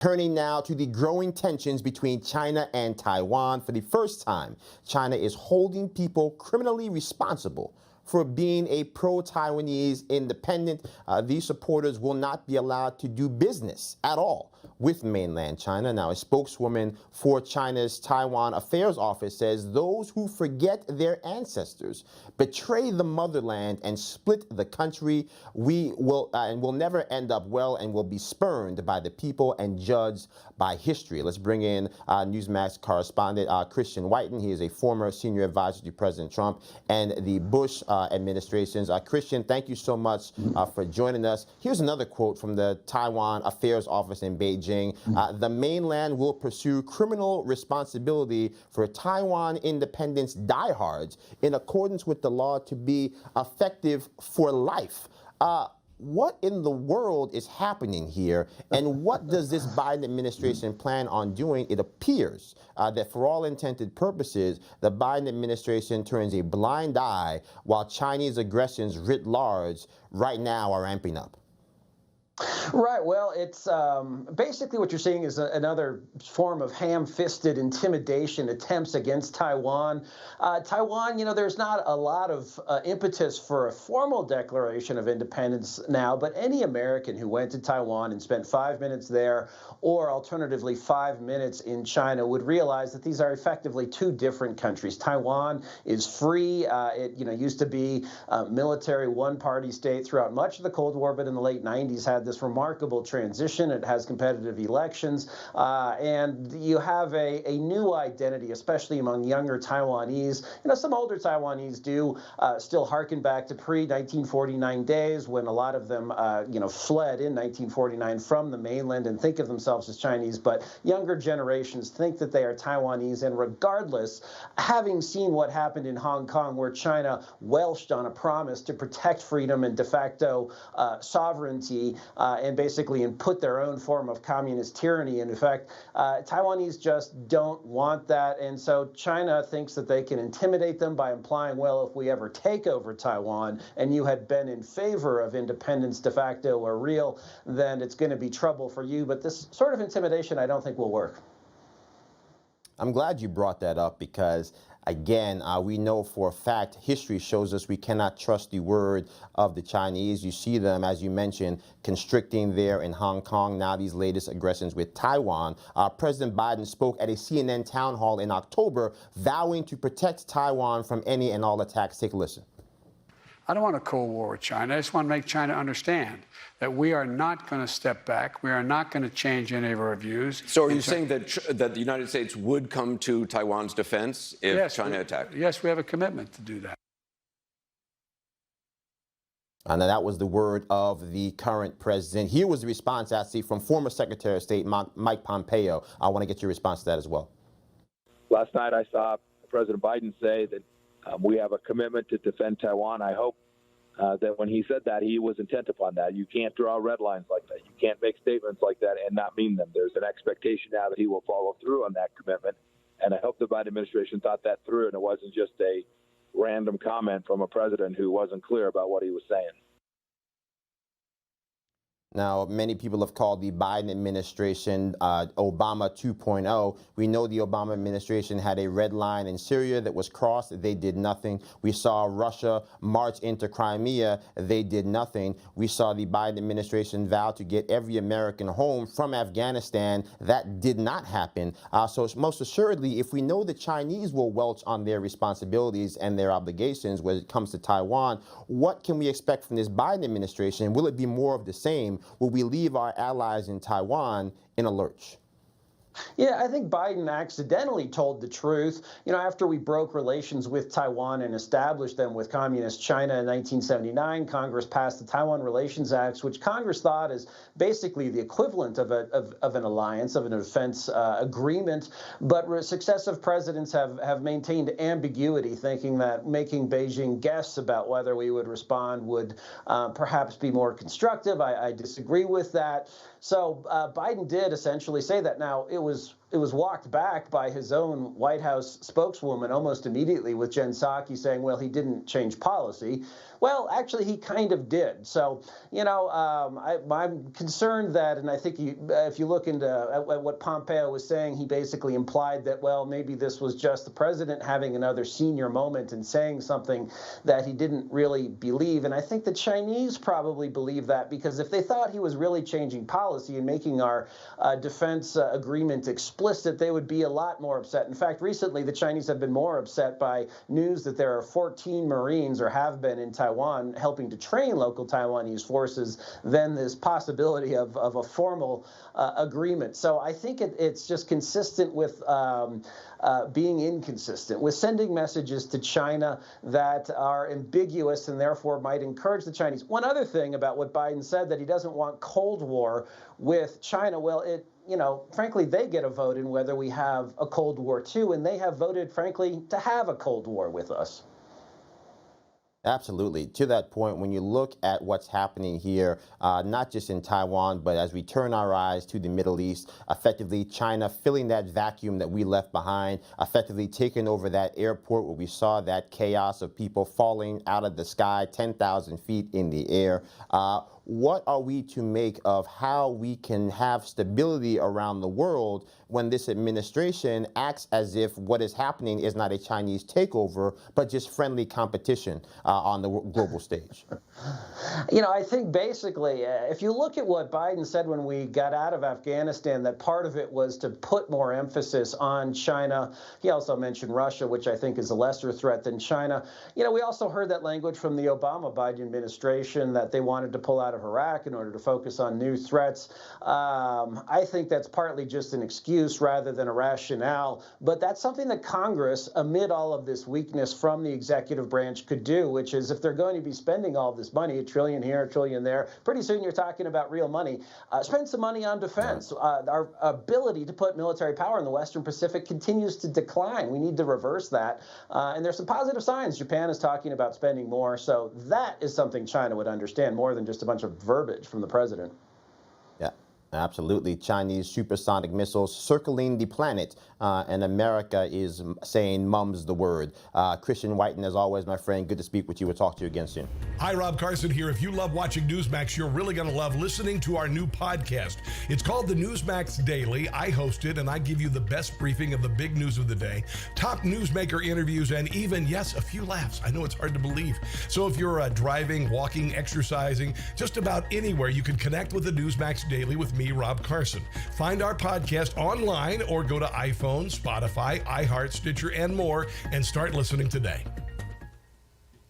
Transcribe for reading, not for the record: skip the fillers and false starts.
Turning now to the growing tensions between China and Taiwan. For the first time, China is holding people criminally responsible for being a pro-Taiwanese independent. These supporters will not be allowed to do business at all with mainland China. Now, a spokeswoman for China's Taiwan Affairs Office says those who forget their ancestors, betray the motherland, and split the country, will never end up well and will be spurned by the people and judged by history. Let's bring in Newsmax correspondent Christian Whiton. He is a former senior advisor to President Trump and the Bush administrations. Christian, thank you so much for joining us. Here's another quote from the Taiwan Affairs Office in Beijing. The mainland will pursue criminal responsibility for Taiwan independence diehards in accordance with the law to be effective for life. What in the world is happening here, and what does this Biden administration plan on doing? It appears that for all intended purposes, the Biden administration turns a blind eye while Chinese aggressions writ large right now are ramping up. Right. Well, it's basically what you're seeing is another form of ham-fisted intimidation attempts against Taiwan. Taiwan, there's not a lot of impetus for a formal declaration of independence now, but any American who went to Taiwan and spent 5 minutes there, or alternatively 5 minutes in China, would realize that these are effectively two different countries. Taiwan is free. It used to be a military one-party state throughout much of the Cold War, but in the late 90s had this remarkable transition. It has competitive elections, and you have a new identity, especially among younger Taiwanese. Some older Taiwanese do still harken back to pre-1949 days when a lot of them, fled in 1949 from the mainland and think of themselves as Chinese. But younger generations think that they are Taiwanese, and regardless, having seen what happened in Hong Kong, where China welched on a promise to protect freedom and de facto sovereignty, and basically put their own form of communist tyranny. And in fact, Taiwanese just don't want that. And so China thinks that they can intimidate them by implying, well, if we ever take over Taiwan and you had been in favor of independence de facto or real, then it's going to be trouble for you. But this sort of intimidation, I don't think will work. I'm glad you brought that up because, again, we know for a fact history shows us we cannot trust the word of the Chinese. You see them, as you mentioned, constricting there in Hong Kong, now these latest aggressions with Taiwan. President Biden spoke at a CNN town hall in October, vowing to protect Taiwan from any and all attacks. Take a listen. I don't want a Cold War with China. I just want to make China understand that we are not going to step back. We are not going to change any of our views. So are you saying that the United States would come to Taiwan's defense if China attacked? Yes, we have a commitment to do that. And that was the word of the current president. Here was the response, actually, from former Secretary of State Mike Pompeo. I want to get your response to that as well. Last night I saw President Biden say that we have a commitment to defend Taiwan. I hope that when he said that, he was intent upon that. You can't draw red lines like that. You can't make statements like that and not mean them. There's an expectation now that he will follow through on that commitment. And I hope the Biden administration thought that through and it wasn't just a random comment from a president who wasn't clear about what he was saying. Now, many people have called the Biden administration Obama 2.0. We know the Obama administration had a red line in Syria that was crossed. They did nothing. We saw Russia march into Crimea. They did nothing. We saw the Biden administration vow to get every American home from Afghanistan. That did not happen. So most assuredly, if we know the Chinese will welch on their responsibilities and their obligations when it comes to Taiwan, what can we expect from this Biden administration? Will it be more of the same? Will we leave our allies in Taiwan in a lurch? Yeah, I think Biden accidentally told the truth. After we broke relations with Taiwan and established them with Communist China in 1979, Congress passed the Taiwan Relations Act, which Congress thought is basically the equivalent of an alliance, of an defense agreement. But successive presidents have maintained ambiguity, thinking that making Beijing guess about whether we would respond would perhaps be more constructive. I disagree with that. So Biden did essentially say that. Now, it was it was walked back by his own White House spokeswoman almost immediately, with Jen Psaki saying, well, he didn't change policy. Well, actually, he kind of did. So, I'm concerned that, and I think if you look into at what Pompeo was saying, he basically implied that, well, maybe this was just the president having another senior moment and saying something that he didn't really believe. And I think the Chinese probably believe that, because if they thought he was really changing policy and making our defense agreement explicit, they would be a lot more upset. In fact, recently, the Chinese have been more upset by news that there are 14 Marines, or have been, in Taiwan, helping to train local Taiwanese forces than this possibility of a formal agreement. So I think it's just consistent with being inconsistent, with sending messages to China that are ambiguous and therefore might encourage the Chinese. One other thing about what Biden said, that he doesn't want Cold War with China. Well, frankly, they get a vote in whether we have a Cold War too, and they have voted, frankly, to have a Cold War with us. Absolutely. To that point, when you look at what's happening here, not just in Taiwan, but as we turn our eyes to the Middle East, effectively China filling that vacuum that we left behind, effectively taking over that airport where we saw that chaos of people falling out of the sky, 10,000 feet in the air. What are we to make of how we can have stability around the world when this administration acts as if what is happening is not a Chinese takeover, but just friendly competition on the global stage? I think basically, if you look at what Biden said when we got out of Afghanistan, that part of it was to put more emphasis on China. He also mentioned Russia, which I think is a lesser threat than China. We also heard that language from the Obama-Biden administration that they wanted to pull out of Iraq in order to focus on new threats. I think that's partly just an excuse rather than a rationale, but that's something that Congress, amid all of this weakness from the executive branch, could do, which is, if they're going to be spending all this money, $1 trillion here, $1 trillion there, pretty soon you're talking about real money. Spend some money on defense. Our ability to put military power in the Western Pacific continues to decline. We need to reverse that. And there's some positive signs. Japan is talking about spending more. So that is something China would understand more than just a bunch of verbiage from the president. Yeah, absolutely. Chinese supersonic missiles circling the planet, and America is saying mum's the word. Christian Whiton, as always, my friend, good to speak with you. We'll talk to you again soon. Hi, Rob Carson here. If you love watching Newsmax, you're really going to love listening to our new podcast. It's called the Newsmax Daily. I host it, and I give you the best briefing of the big news of the day, top newsmaker interviews, and even, yes, a few laughs. I know it's hard to believe. So if you're driving, walking, exercising, just about anywhere, you can connect with the Newsmax Daily with me, Rob Carson. Find our podcast online or go to iPhone, Spotify, iHeart, Stitcher, and more, and start listening today.